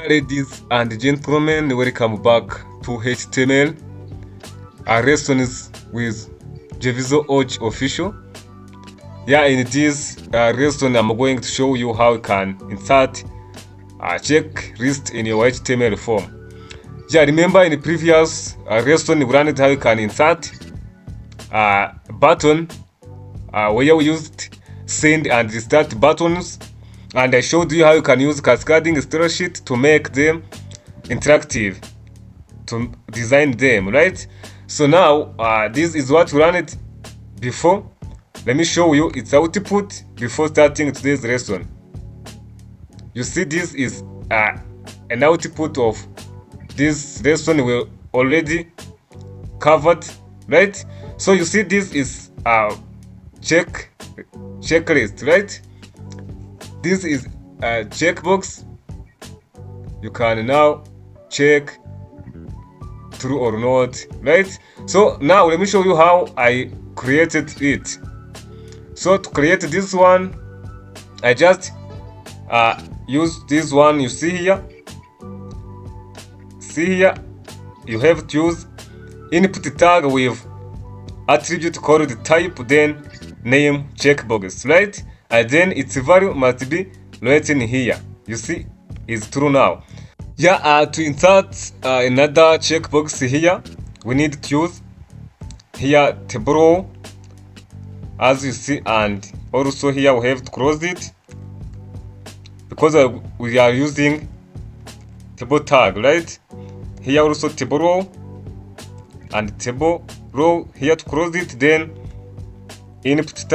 Ladies and gentlemen, welcome back to HTML lessons with Jevizo Og Official. In this lesson, I'm going to show you how you can insert a checklist in your HTML form. Remember in the previous lesson, we learned how you can insert a button where we used send and restart buttons. And I showed you how you can use cascading style sheet to make them interactive, to design them, right? So now, this is what we learned before. Let me show you its output before starting today's lesson. You see, this is an output of this lesson we already covered, right? So you see, this is a checklist, right? This is a checkbox. You can now check true or not, right? So now let me show you how I created it. So to create this one, I just use this one. You see here, you have to use input tag with attribute called type, then name checkbox, right? And then its value must be written here. You see, it's true now. To insert another checkbox here, we need to use here table row, as you see, and also here we have to close it because we are using table tag, right? Here also table row and table row here to close it. Then input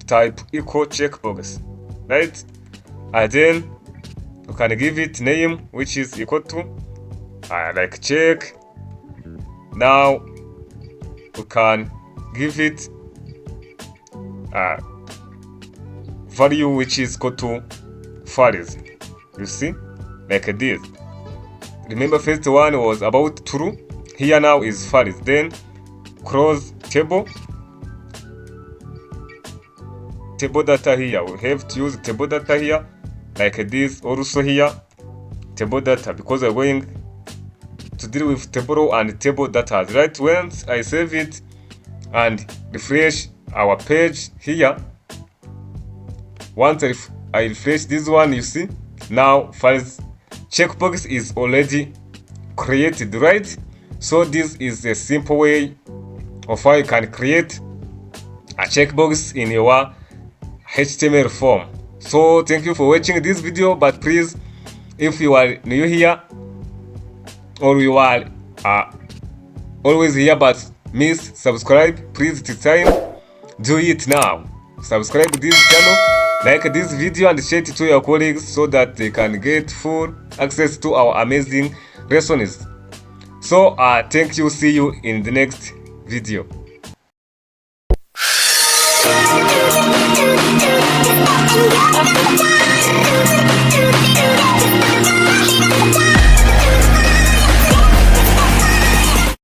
type equal checkbox, right? And then you can give it name which is equal to like check. Now we can give it value which is equal to false. You see, like this. Remember, first one was about true, here now is false. Then close table data here. We have to use table data here like this. Also here table data, because we're going to deal with table row and table data, right? Once I save it and refresh our page here, once I refresh this one, you see now files checkbox is already created, right? So this is a simple way of how you can create a checkbox in your HTML form. So thank you for watching this video, but please, if you are new here or you are always here but miss subscribe, please this time do it now. Subscribe to this channel, like this video and share it to your colleagues so that they can get full access to our amazing lessons. So thank you, see you in the next video. We'll be right back.